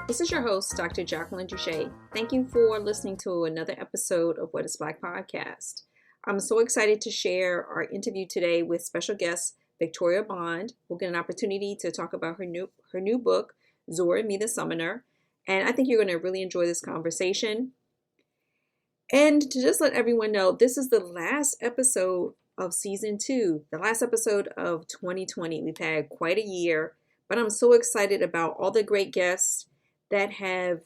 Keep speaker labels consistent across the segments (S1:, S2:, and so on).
S1: This is your host, Dr. Jacqueline Douge. Thank you for listening to another episode of What is Black podcast. I'm so excited to share our interview today with special guest Victoria Bond. We'll get an opportunity to talk about her new book, Zora and Me, the Summoner. And I think you're going to really enjoy this conversation. And to just let everyone know, this is the last episode of season 2, the last episode of 2020. We've had quite a year, but I'm so excited about all the great guests that have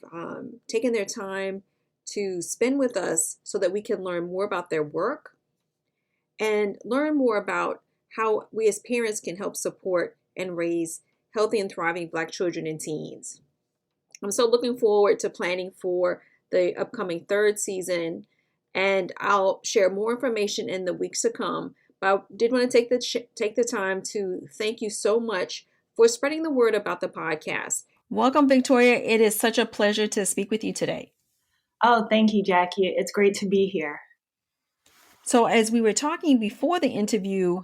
S1: taken their time to spend with us so that we can learn more about their work and learn more about how we as parents can help support and raise healthy and thriving Black children and teens. I'm so looking forward to planning for the upcoming 3rd season, and I'll share more information in the weeks to come. But I did want to take the time to thank you so much for spreading the word about the podcast. Welcome, Victoria. It is such a pleasure to speak with you today.
S2: Oh, thank you, Jackie. It's great to be here.
S1: So as we were talking before the interview,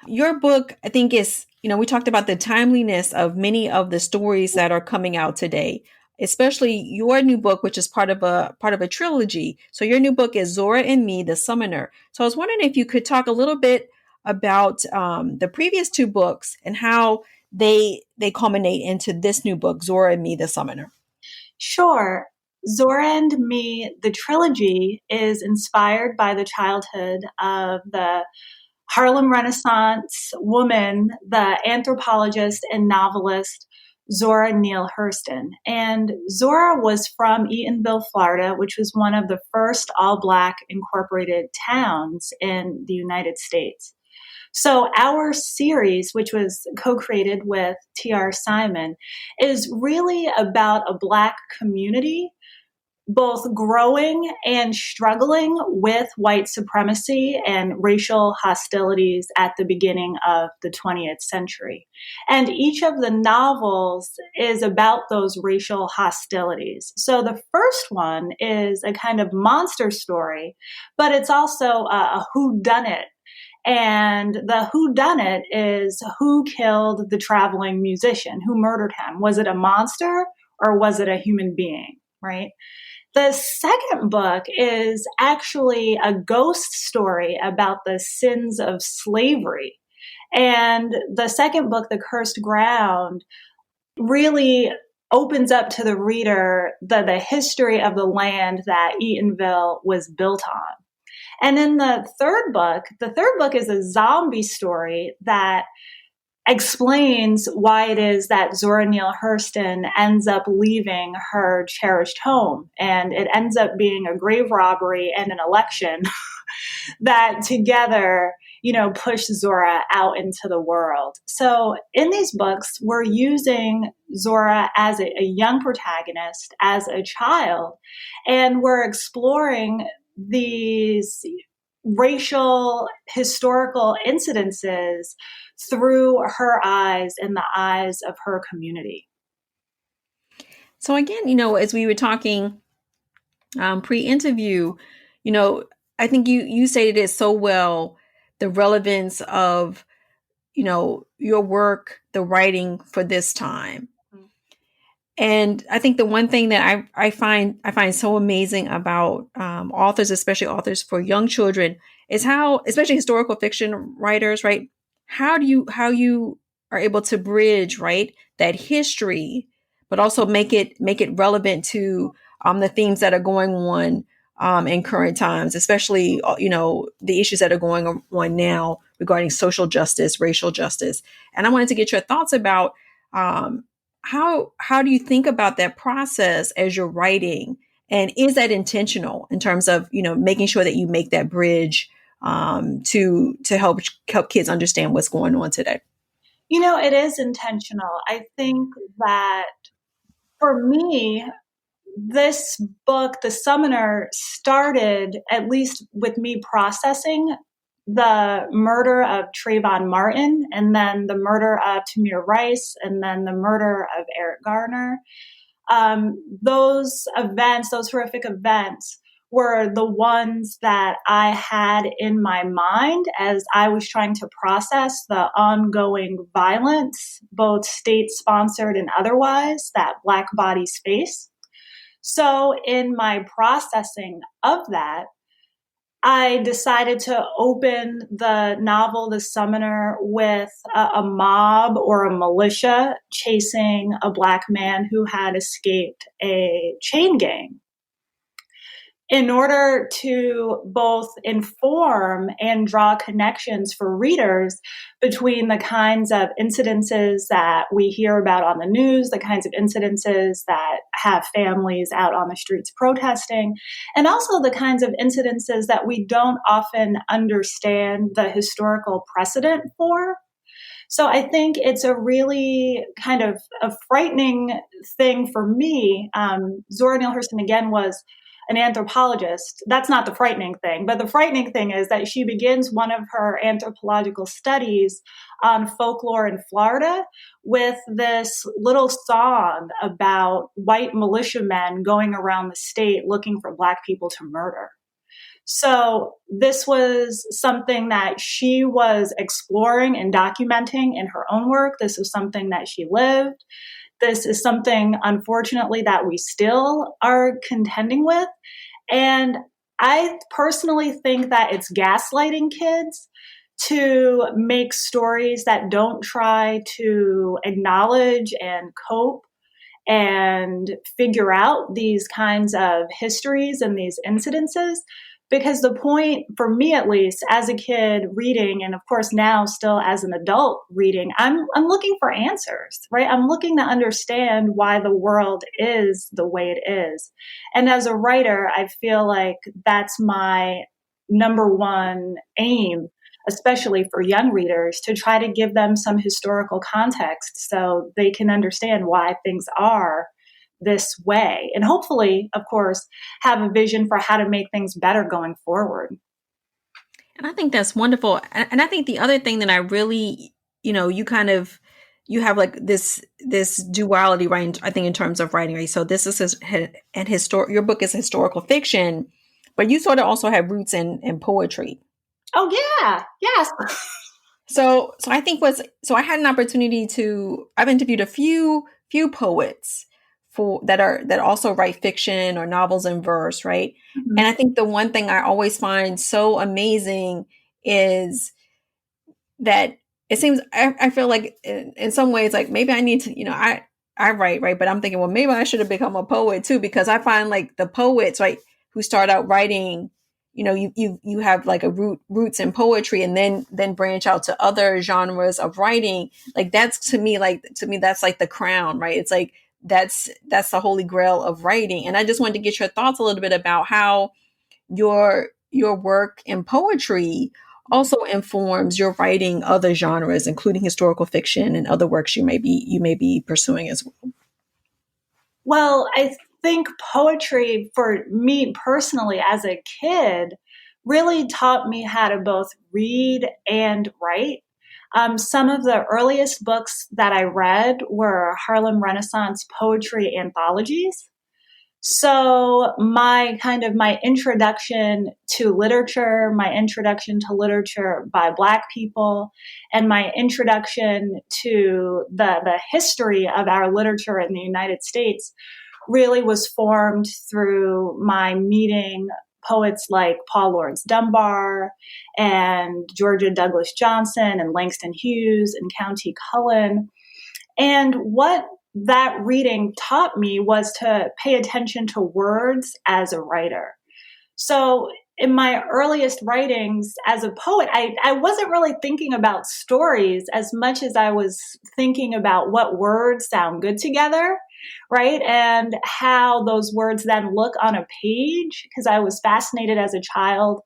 S1: your book, I think is, we talked about the timeliness of many of the stories that are coming out today, especially your new book, which is part of a trilogy. So your new book is Zora and Me, the Summoner. So I was wondering if you could talk a little bit about the previous 2 books and how they culminate into this new book, Zora and Me, the Summoner.
S2: Sure. Zora and Me, the trilogy, is inspired by the childhood of the Harlem Renaissance woman, the anthropologist and novelist Zora Neale Hurston. And Zora was from Eatonville, Florida, which was one of the first all-Black incorporated towns in the United States. So our series, which was co-created with T.R. Simon, is really about a Black community both growing and struggling with white supremacy and racial hostilities at the beginning of the 20th century. And each of the novels is about those racial hostilities. So the first one is a kind of monster story, but it's also a whodunit. And the whodunit is who killed the traveling musician, who murdered him. Was it a monster or was it a human being, right? The second book is actually a ghost story about the sins of slavery. And the second book, The Cursed Ground, really opens up to the reader the history of the land that Eatonville was built on. And then the third book is a zombie story that explains why it is that Zora Neale Hurston ends up leaving her cherished home. And it ends up being a grave robbery and an election that together, push Zora out into the world. So in these books, we're using Zora as a young protagonist, as a child, and we're exploring these racial historical incidences through her eyes and the eyes of her community.
S1: So again, as we were talking pre-interview, I think you stated it so well, the relevance of, your work, the writing for this time. Mm-hmm. And I think the one thing that I find so amazing about authors, especially authors for young children, is how, especially historical fiction writers, right? How you are able to bridge, right, that history, but also make it relevant to the themes that are going on in current times, especially the issues that are going on now regarding social justice, racial justice. And I wanted to get your thoughts about how do you think about that process as you're writing, and is that intentional in terms of making sure that you make that bridge to help kids understand what's going on today?
S2: It is intentional. I think that for me, this book, The Summoner, started at least with me processing the murder of Trayvon Martin, and then the murder of Tamir Rice, and then the murder of Eric Garner. Those events, those horrific events, were the ones that I had in my mind as I was trying to process the ongoing violence, both state-sponsored and otherwise, that Black bodies face. So in my processing of that, I decided to open the novel, The Summoner, with a mob or a militia chasing a Black man who had escaped a chain gang, in order to both inform and draw connections for readers between the kinds of incidences that we hear about on the news, the kinds of incidences that have families out on the streets protesting, and also the kinds of incidences that we don't often understand the historical precedent for. So I think it's a really kind of a frightening thing for me. Zora Neale Hurston, again, was an anthropologist. That's not the frightening thing, but the frightening thing is that she begins one of her anthropological studies on folklore in Florida with this little song about white militiamen going around the state looking for Black people to murder. So this was something that she was exploring and documenting in her own work. This was something that she lived. This is something, unfortunately, that we still are contending with. And I personally think that it's gaslighting kids to make stories that don't try to acknowledge and cope and figure out these kinds of histories and these incidences. Because the point, for me at least, as a kid reading, and of course now still as an adult reading, I'm looking for answers, right? I'm looking to understand why the world is the way it is. And as a writer, I feel like that's my number one aim, especially for young readers, to try to give them some historical context so they can understand why things are this way. And hopefully, of course, have a vision for how to make things better going forward.
S1: And I think that's wonderful. And I think the other thing that I really, you have like this duality, right? I think in terms of writing, right? So this is your book is historical fiction, but you sort of also have roots in poetry.
S2: Oh yeah. Yes.
S1: So I think I had an opportunity I've interviewed a few poets that also write fiction or novels in verse, right? Mm-hmm. And I think the one thing I always find so amazing is that it seems, I feel like in some ways, like maybe I need to, I write, right? But I'm thinking, well, maybe I should have become a poet too, because I find like the poets, right, who start out writing, you have like roots in poetry and then branch out to other genres of writing. Like that's to me, that's like the crown, right? It's like, that's the holy grail of writing. And I just wanted to get your thoughts a little bit about how your work in poetry also informs your writing other genres, including historical fiction and other works you may be pursuing as well.
S2: Well, I think poetry for me personally as a kid really taught me how to both read and write. Some of the earliest books that I read were Harlem Renaissance poetry anthologies. So my introduction to literature, my introduction to literature by Black people, and my introduction to the history of our literature in the United States really was formed through my meeting poets like Paul Laurence Dunbar and Georgia Douglas Johnson and Langston Hughes and Countee Cullen. And what that reading taught me was to pay attention to words as a writer. So in my earliest writings as a poet, I wasn't really thinking about stories as much as I was thinking about what words sound good together, right? And how those words then look on a page, because I was fascinated as a child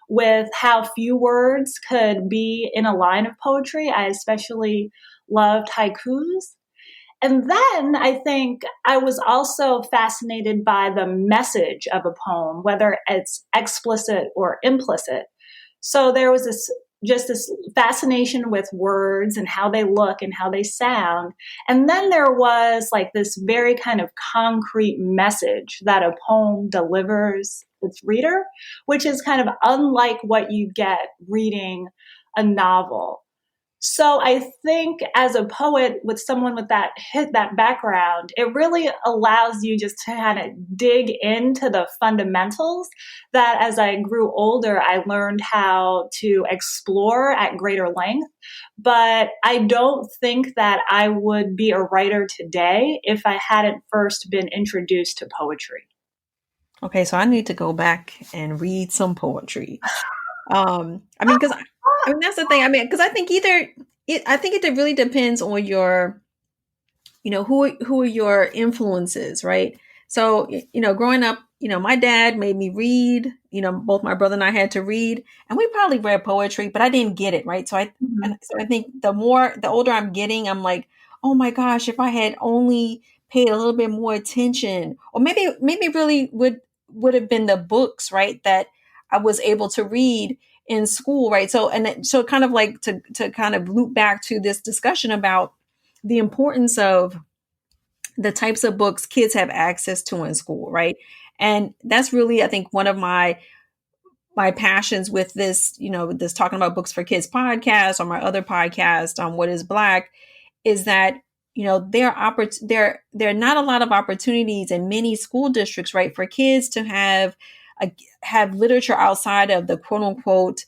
S2: with how few words could be in a line of poetry. I especially loved haikus. And then I think I was also fascinated by the message of a poem, whether it's explicit or implicit. So there was just this fascination with words and how they look and how they sound. And then there was like this very kind of concrete message that a poem delivers its reader, which is kind of unlike what you get reading a novel. So I think as a poet with someone with that background, it really allows you just to kind of dig into the fundamentals that as I grew older, I learned how to explore at greater length. But I don't think that I would be a writer today if I hadn't first been introduced to poetry.
S1: Okay, so I need to go back and read some poetry. I mean, because I mean that's the thing. I mean, because I think I think it really depends on your, who are your influences, right? So, growing up, my dad made me read. Both my brother and I had to read, and we probably read poetry, but I didn't get it, right? So I think the older I'm getting, I'm like, oh my gosh, if I had only paid a little bit more attention, or maybe really would have been the books, right, that I was able to read in school, right? So kind of like to kind of loop back to this discussion about the importance of the types of books kids have access to in school, right? And that's really, I think, one of my passions with this, this talking about books for kids podcast, or my other podcast on What is Black, is that there are not a lot of opportunities in many school districts, right, for kids to have literature outside of the quote unquote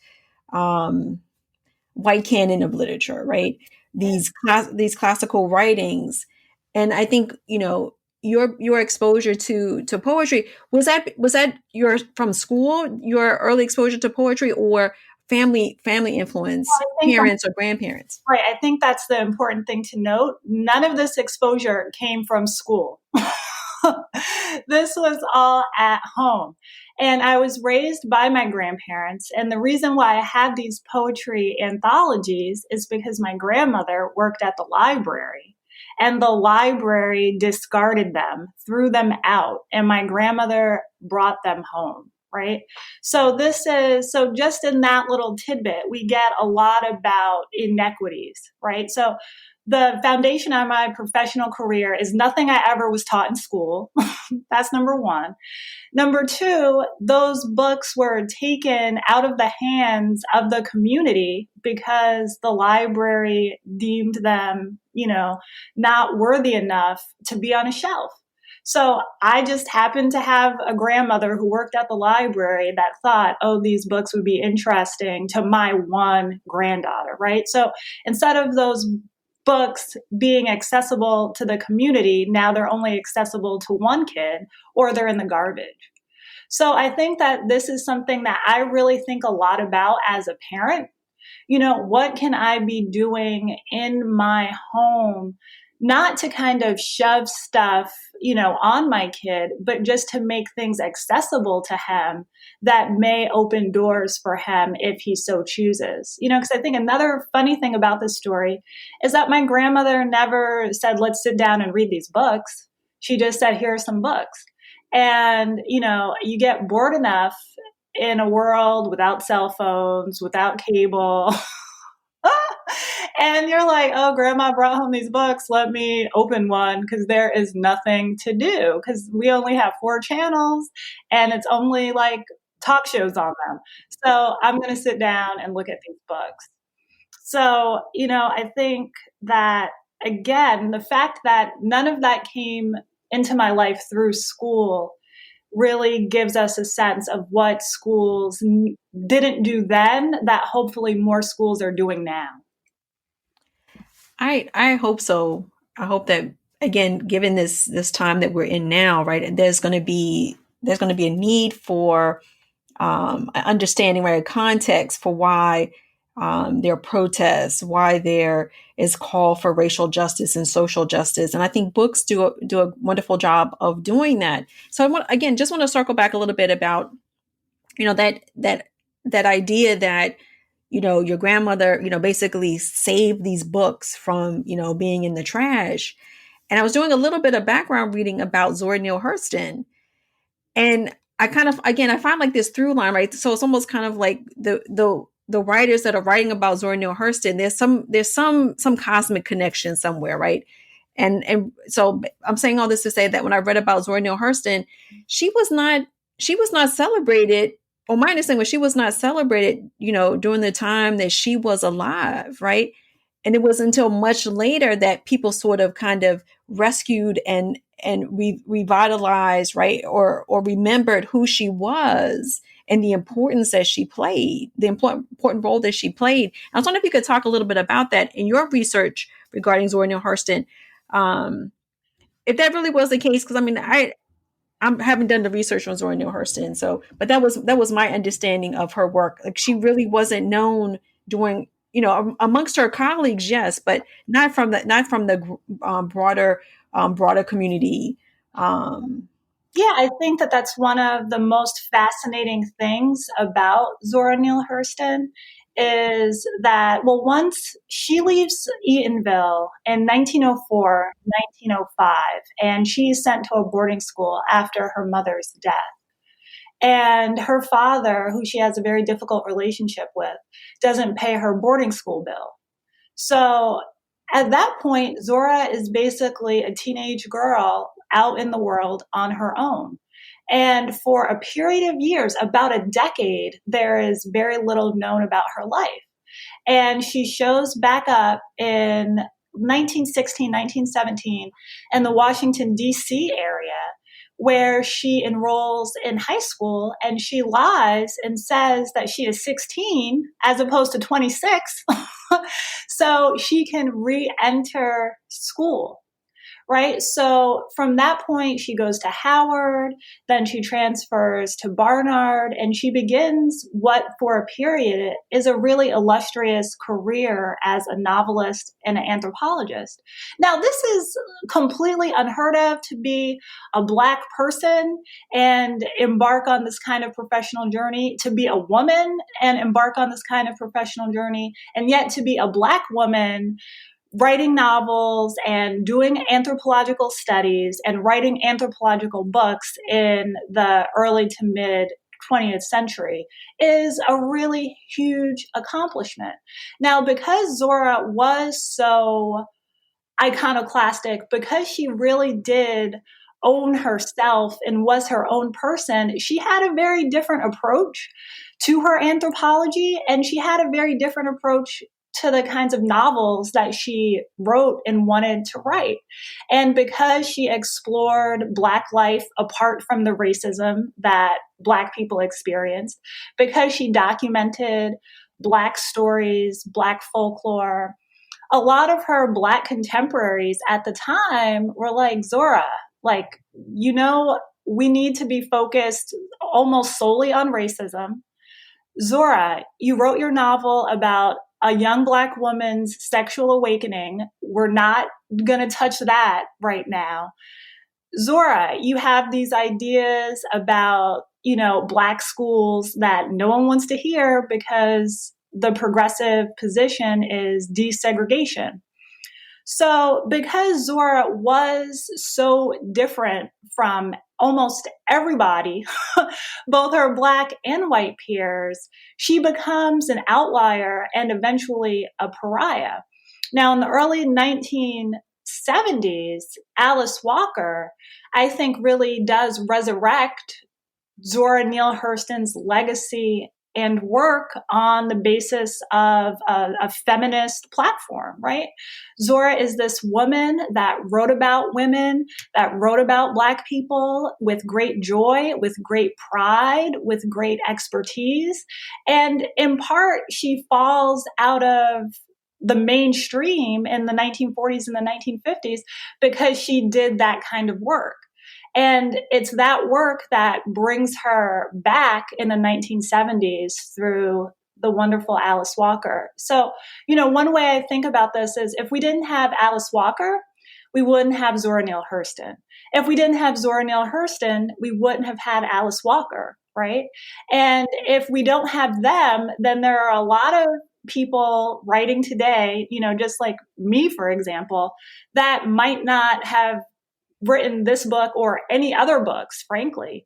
S1: white canon of literature, right? These classical writings. And I think, your exposure to poetry, was that your from school, your early exposure to poetry, or family influence,
S2: I think
S1: parents or grandparents?
S2: right. I think that's the important thing to note. None of this exposure came from school. This was all at home. And I was raised by my grandparents. And the reason why I had these poetry anthologies is because my grandmother worked at the library. And the library discarded them, threw them out, and my grandmother brought them home. Right. So just in that little tidbit, we get a lot about inequities. Right. So the foundation of my professional career is nothing I ever was taught in school. That's number one. Number two, those books were taken out of the hands of the community because the library deemed them, not worthy enough to be on a shelf. So I just happened to have a grandmother who worked at the library that thought, oh, these books would be interesting to my one granddaughter, right? So instead of those books being accessible to the community, now they're only accessible to one kid, or they're in the garbage. So I think that this is something that I really think a lot about as a parent. What can I be doing in my home, not to kind of shove stuff, on my kid, but just to make things accessible to him that may open doors for him if he so chooses. Because I think another funny thing about this story is that my grandmother never said, let's sit down and read these books. She just said, here are some books. And, you get bored enough in a world without cell phones, without cable. And you're like, oh, grandma brought home these books. Let me open one because there is nothing to do because we only have 4 channels and it's only like talk shows on them. So I'm going to sit down and look at these books. So, I think that, again, the fact that none of that came into my life through school really gives us a sense of what schools didn't do then that hopefully more schools are doing now.
S1: I hope so. I hope that, again, given this time that we're in now, right, there's going to be a need for understanding, right, a context for why there are protests, why there is call for racial justice and social justice, and I think books do a wonderful job of doing that. So just want to circle back a little bit about that idea that your grandmother basically saved these books from being in the trash. And I was doing a little bit of background reading about Zora Neale Hurston, and I kind of, again, I find like this through line, right? So it's almost kind of like the the writers that are writing about Zora Neale Hurston, there's some cosmic connection somewhere, right? And so I'm saying all this to say that when I read about Zora Neale Hurston, she was not she was not celebrated. Or my understanding was she was not celebrated, during the time that she was alive, right? And it was until much later that people sort of kind of rescued and revitalized, right, or remembered who she was and the importance that she played, the important role that she played. I was wondering if you could talk a little bit about that in your research regarding Zora Neale Hurston, if that really was the case. Because I mean, I haven't done the research on Zora Neale Hurston, so but that was my understanding of her work. Like she really wasn't known doing, amongst her colleagues, yes, but not from the broader community. Um,
S2: Yeah, I think that that's one of the most fascinating things about Zora Neale Hurston is that, well, once she leaves Eatonville in 1904, 1905, and she's sent to a boarding school after her mother's death. And her father, who she has a very difficult relationship with, doesn't pay her boarding school bill. So at that point, Zora is basically a teenage girl out in the world on her own. And for a period of years, about a decade, there is very little known about her life. And she shows back up in 1916, 1917 in the Washington, D.C. area, where she enrolls in high school and she lies and says that she is 16 as opposed to 26 so she can re-enter school. Right. So from that point, she goes to Howard, then she transfers to Barnard, and she begins what for a period is a really illustrious career as a novelist and an anthropologist. Now, this is completely unheard of to be a Black person and embark on this kind of professional journey, to be a woman and embark on this kind of professional journey, and yet to be a Black woman writing novels and doing anthropological studies and writing anthropological books in the early to mid 20th century is a really huge accomplishment. Now, because Zora was so iconoclastic, because she really did own herself and was her own person, she had a very different approach to her anthropology, and she had a very different approach to the kinds of novels that she wrote and wanted to write. And because she explored Black life apart from the racism that Black people experienced, because she documented Black stories, Black folklore, a lot of her Black contemporaries at the time were like, Zora, like, we need to be focused almost solely on racism. Zora, you wrote your novel about a young Black woman's sexual awakening. We're not going to touch that right now. Zora, you have these ideas about, Black schools that no one wants to hear because the progressive position is desegregation. So because Zora was so different from almost everybody, both her Black and white peers, she becomes an outlier and eventually a pariah. Now, in the early 1970s, Alice Walker, I think, really does resurrect Zora Neale Hurston's legacy and work on the basis of a feminist platform, right? Zora is this woman that wrote about women, that wrote about Black people with great joy, with great pride, with great expertise. And in part, she falls out of the mainstream in the 1940s and the 1950s because she did that kind of work. And it's that work that brings her back in the 1970s through the wonderful Alice Walker. So, one way I think about this is if we didn't have Alice Walker, we wouldn't have Zora Neale Hurston. If we didn't have Zora Neale Hurston, we wouldn't have had Alice Walker, right? And if we don't have them, then there are a lot of people writing today, just like me, for example, that might not have written this book or any other books, frankly.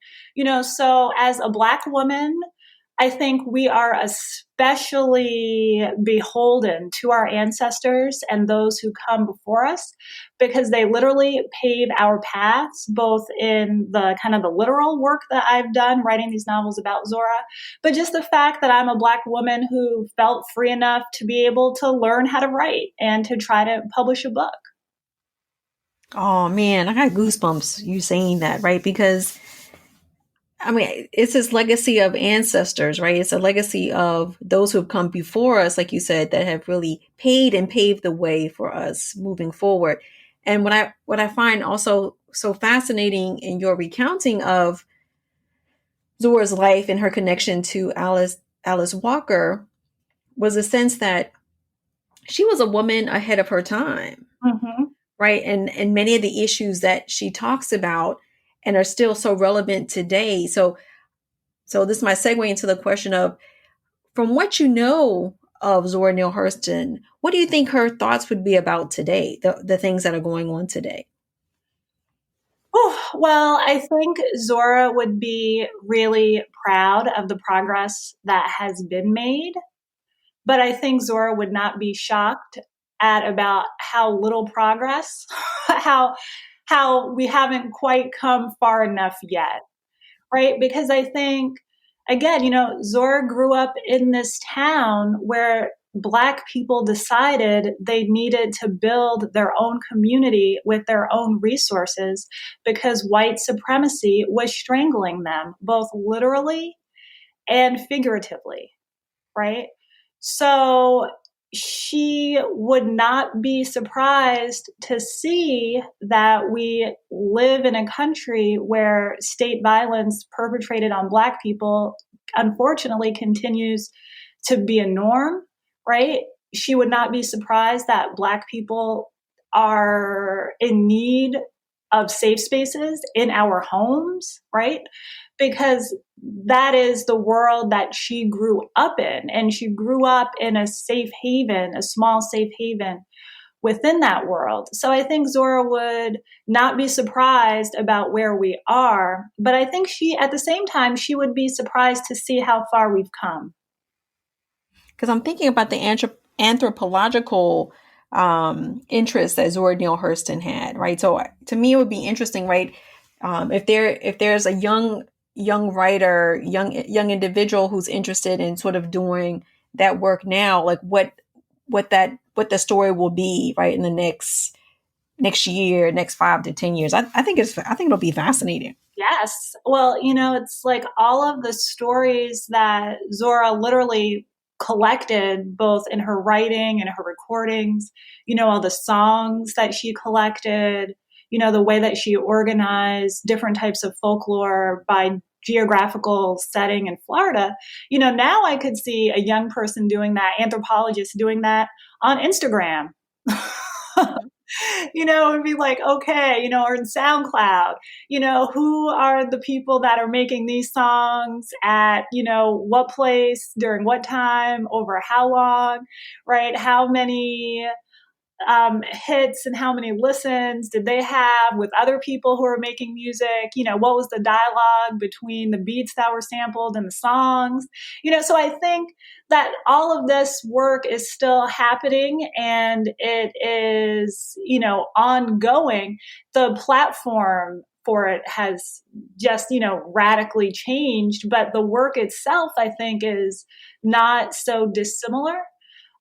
S2: So as a Black woman, I think we are especially beholden to our ancestors and those who come before us because they literally pave our paths, both in the kind of the literal work that I've done writing these novels about Zora, but just the fact that I'm a Black woman who felt free enough to be able to learn how to write and to try to publish a book.
S1: Oh man, I got goosebumps you saying that, right? Because I mean, it's this legacy of ancestors, right? It's a legacy of those who have come before us, like you said, that have really paid and paved the way for us moving forward. And what I find also so fascinating in your recounting of Zora's life and her connection to Alice Walker was a sense that she was a woman ahead of her time,
S2: Mm-hmm.
S1: right? And many of the issues that she talks about and are still so relevant today. So this might segue into the question of, from what you know of Zora Neale Hurston, what do you think her thoughts would be about today, the things that are going on today?
S2: Oh, well, I think Zora would be really proud of the progress that has been made, but I think Zora would not be shocked at about how little progress, how how we haven't quite come far enough yet, right? Because I think, again, Zora grew up in this town where Black people decided they needed to build their own community with their own resources because white supremacy was strangling them, both literally and figuratively, right? So she would not be surprised to see that we live in a country where state violence perpetrated on Black people unfortunately continues to be a norm, right? She would not be surprised that Black people are in need of safe spaces in our homes, right? Because that is the world that she grew up in. And she grew up in a safe haven, a small safe haven within that world. So I think Zora would not be surprised about where we are. But I think at the same time, she would be surprised to see how far we've come.
S1: Because I'm thinking about the anthropological interest that Zora Neale Hurston had, right? So to me, it would be interesting, right? If there's a young writer, young individual who's interested in sort of doing that work now, like what the story will be, right, in the next year, next 5 to 10 years. I think it'll be fascinating.
S2: Yes. Well, it's like all of the stories that Zora literally collected, both in her writing and her recordings, all the songs that she collected, the way that she organized different types of folklore by geographical setting in Florida. Now I could see a young person doing that, anthropologist doing that on Instagram. It'd be like, okay, or in SoundCloud, who are the people that are making these songs at, what place, during what time, over how long, right? How many hits and how many listens did they have with other people who are making music? What was the dialogue between the beats that were sampled and the songs? So I think that all of this work is still happening and it is, ongoing. The platform for it has just, radically changed, but the work itself, I think, is not so dissimilar.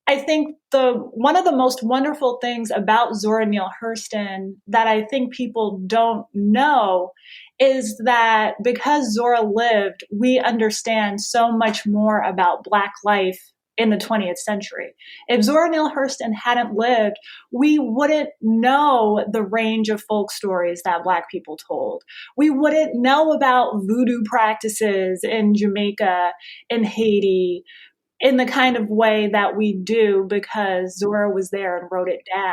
S2: I think one of the most wonderful things about Zora Neale Hurston that I think people don't know is that because Zora lived, we understand so much more about Black life in the 20th century. If Zora Neale Hurston hadn't lived, we wouldn't know the range of folk stories that Black people told. We wouldn't know about voodoo practices in Jamaica, in Haiti, in the kind of way that we do because Zora was there and wrote it down.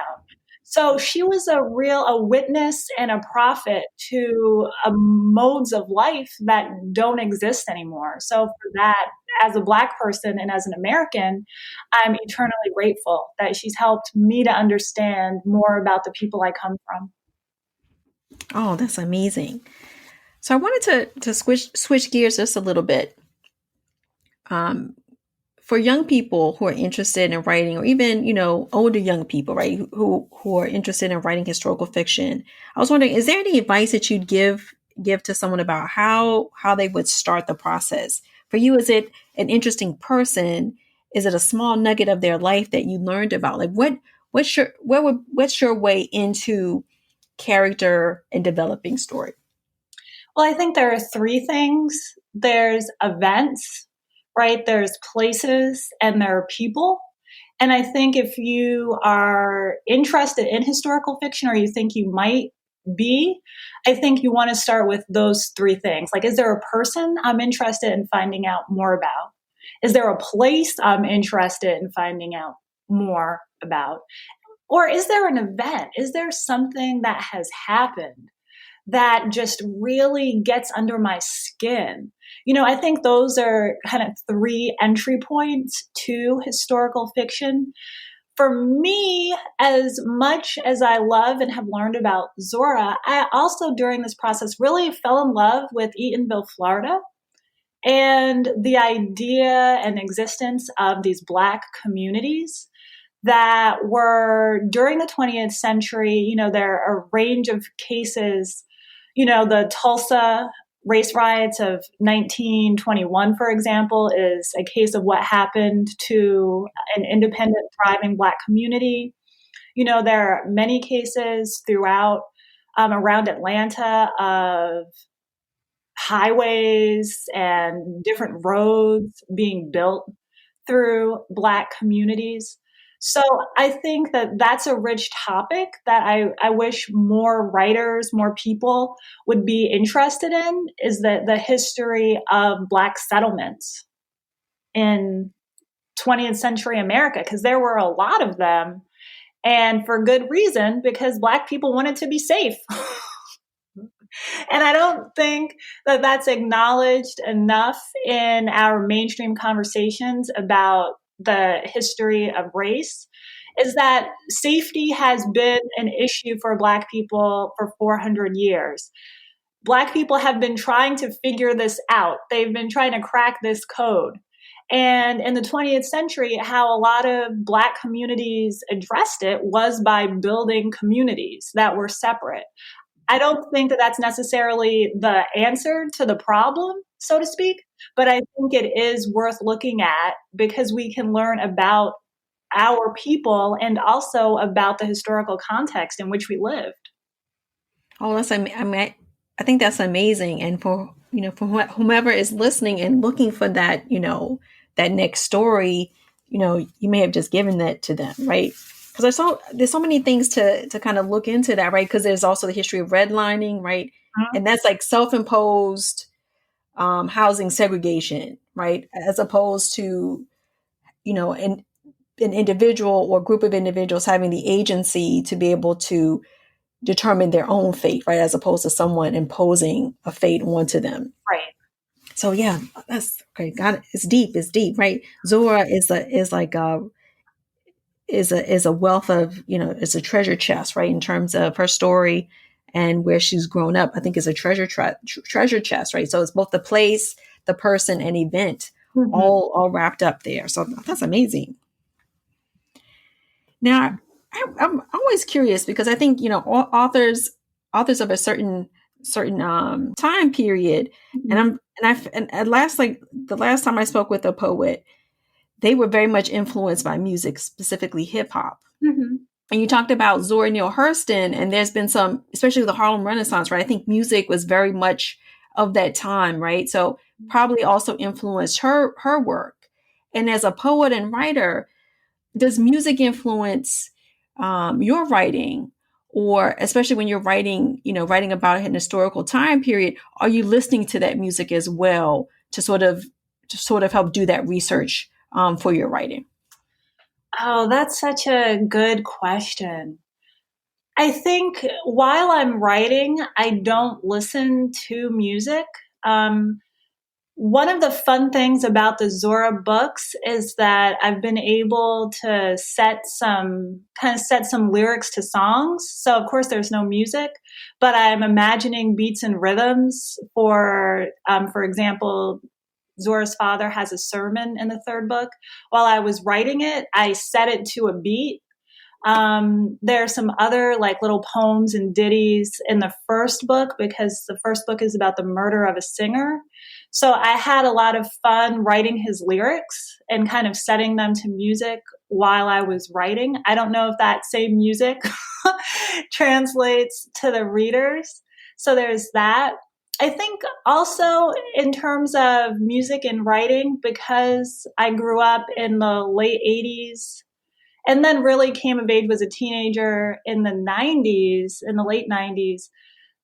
S2: So she was a witness and a prophet to modes of life that don't exist anymore. So for that, as a Black person and as an American, I'm eternally grateful that she's helped me to understand more about the people I come from.
S1: Oh, that's amazing. So I wanted to switch gears just a little bit. um, for young people who are interested in writing, or even, older young people, right, who are interested in writing historical fiction, I was wondering, is there any advice that you'd give to someone about how they would start the process? For you, is it an interesting person? Is it a small nugget of their life that you learned about? Like what's your way into character and developing story?
S2: Well, I think there are three things. There's events, right? There's places and there are people. And I think if you are interested in historical fiction or you think you might be, I think you want to start with those three things. Like, is there a person I'm interested in finding out more about? Is there a place I'm interested in finding out more about? Or is there an event? Is there something that has happened that just really gets under my skin? I think those are kind of three entry points to historical fiction. For me, as much as I love and have learned about Zora, I also during this process really fell in love with Eatonville, Florida, and the idea and existence of these Black communities that were during the 20th century. There are a range of cases. The Tulsa race riots of 1921, for example, is a case of what happened to an independent, thriving Black community. There are many cases throughout around Atlanta of highways and different roads being built through Black communities. So I think that that's a rich topic that I wish more writers, more people would be interested in, is the history of Black settlements in 20th century America, because there were a lot of them, and for good reason, because Black people wanted to be safe. And I don't think that that's acknowledged enough in our mainstream conversations about the history of race, is that safety has been an issue for Black people for 400 years. Black people have been trying to figure this out. They've been trying to crack this code. And in the 20th century, how a lot of Black communities addressed it was by building communities that were separate. I don't think that that's necessarily the answer to the problem, so to speak, but I think it is worth looking at because we can learn about our people and also about the historical context in which we lived.
S1: Oh, I think that's amazing. And for, for whomever is listening and looking for that, that next story, you may have just given that to them, right? Because there's so many things to kind of look into that, right? Because there's also the history of redlining, right?
S2: Mhm.
S1: And that's like self-imposed housing segregation, right? As opposed to, an individual or group of individuals having the agency to be able to determine their own fate, right? As opposed to someone imposing a fate onto them.
S2: Right.
S1: So yeah, that's okay. Got it. It's deep. It's deep, right? Zora is a wealth of, it's a treasure chest, right? In terms of her story and where she's grown up, I think is a treasure chest, right? So it's both the place, the person, and event,
S2: Mm-hmm.
S1: all wrapped up there. So that's amazing. Now, I'm always curious because I think authors of a certain time period, and
S2: Mm-hmm.
S1: and at last, like the last time I spoke with a poet, they were very much influenced by music, specifically hip hop.
S2: Mm-hmm.
S1: And you talked about Zora Neale Hurston, and there's been some, especially the Harlem Renaissance, right? I think music was very much of that time, right? So probably also influenced her work. And as a poet and writer, does music influence your writing, or especially when you're writing, writing about an historical time period? Are you listening to that music as well to sort of help do that research for your writing?
S2: Oh, that's such a good question. I think while I'm writing, I don't listen to music. Um, One of the fun things about the Zora books is that I've been able to set some lyrics to songs. So of course there's no music, but I'm imagining beats and rhythms for example, Zora's father has a sermon in the third book. While I was writing it, I set it to a beat. There are some other like little poems and ditties in the first book because the first book is about the murder of a singer. So I had a lot of fun writing his lyrics and kind of setting them to music while I was writing. I don't know if that same music translates to the readers. So there's that. I think also in terms of music and writing, because I grew up in the late 80s and then really came of age as a teenager in the 90s, in the late 90s,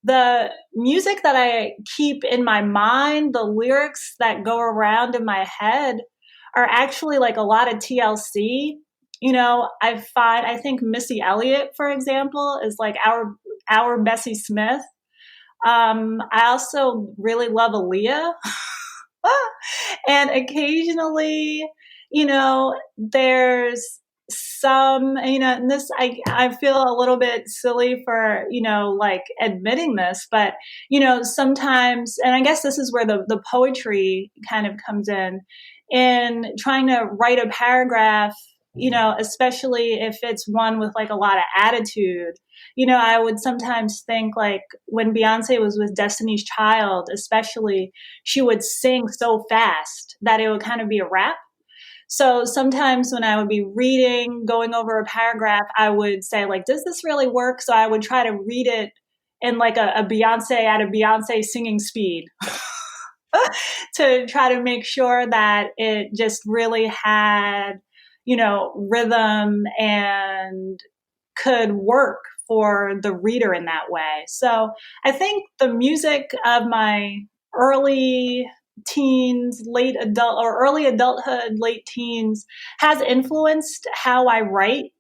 S2: the music that I keep in my mind, the lyrics that go around in my head are actually like a lot of TLC. I think Missy Elliott, for example, is like our Bessie Smith. I also really love Aaliyah. And occasionally, there's some, and this, I feel a little bit silly for, like admitting this, but, sometimes, and I guess this is where the poetry kind of comes in trying to write a paragraph, especially if it's one with like a lot of attitude. I would sometimes think like when Beyonce was with Destiny's Child, especially, she would sing so fast that it would kind of be a rap. So sometimes when I would be reading, going over a paragraph, I would say like, does this really work? So I would try to read it in like a Beyonce singing speed to try to make sure that it just really had, rhythm and could work for the reader in that way. So I think the music of my early teens, early adulthood, late teens has influenced how I write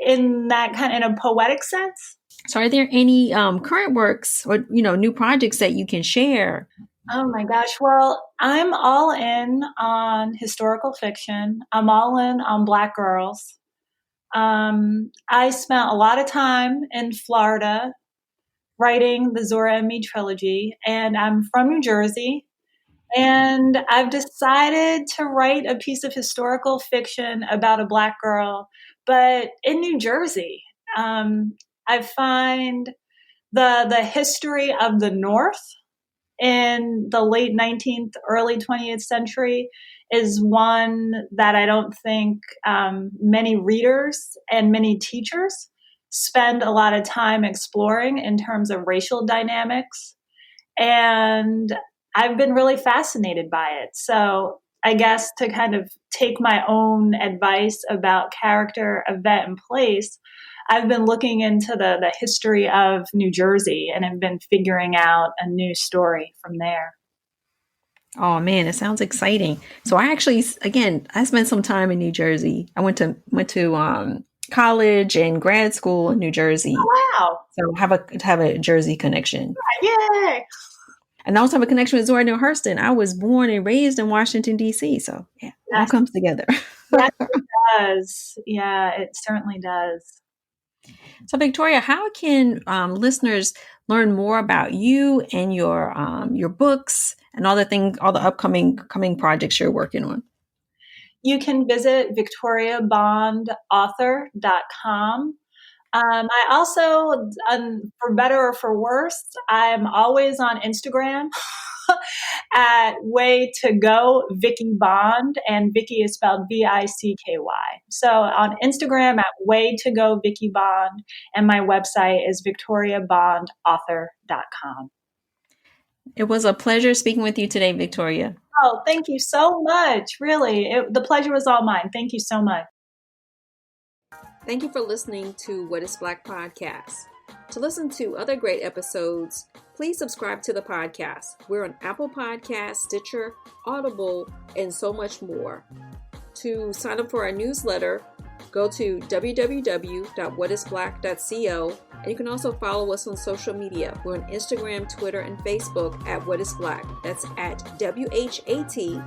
S2: in a poetic sense.
S1: So are there any current works or, new projects that you can share?
S2: Oh my gosh. Well, I'm all in on historical fiction. I'm all in on Black girls. I spent a lot of time in Florida writing the Zora and Me trilogy, and I'm from New Jersey. And I've decided to write a piece of historical fiction about a Black girl, but in New Jersey. I find the history of the North in the late 19th, early 20th century is one that I don't think many readers and many teachers spend a lot of time exploring in terms of racial dynamics. And I've been really fascinated by it. So I guess to kind of take my own advice about character, event, and place, I've been looking into the history of New Jersey and have been figuring out a new story from there.
S1: Oh man, it sounds exciting. So I spent some time in New Jersey. I went to college and grad school in New Jersey.
S2: Oh, wow.
S1: So have a Jersey connection.
S2: Yay.
S1: And I also have a connection with Zora Neale Hurston. I was born and raised in Washington, D.C. So yeah, it all comes together.
S2: Yes, it does. Yeah, it certainly does.
S1: So Victoria, how can listeners learn more about you and your books and all the upcoming projects you're working on?
S2: You can visit victoriabondauthor.com. I also, for better or for worse, I'm always on Instagram at Way to Go Vicky Bond, and Vicky is spelled Vicky. So on Instagram at Way to Go Vicky Bond, and my website is victoriabondauthor.com.
S1: It was a pleasure speaking with you today, Victoria.
S2: Oh, thank you so much. Really, the pleasure was all mine. Thank you so much.
S1: Thank you for listening to What is Black podcast. To listen to other great episodes, please subscribe to the podcast. We're on Apple Podcasts, Stitcher, Audible, and so much more. To sign up for our newsletter, go to www.whatisblack.co, and you can also follow us on social media. We're on Instagram, Twitter, and Facebook at What is Black. That's at WHATISBLK.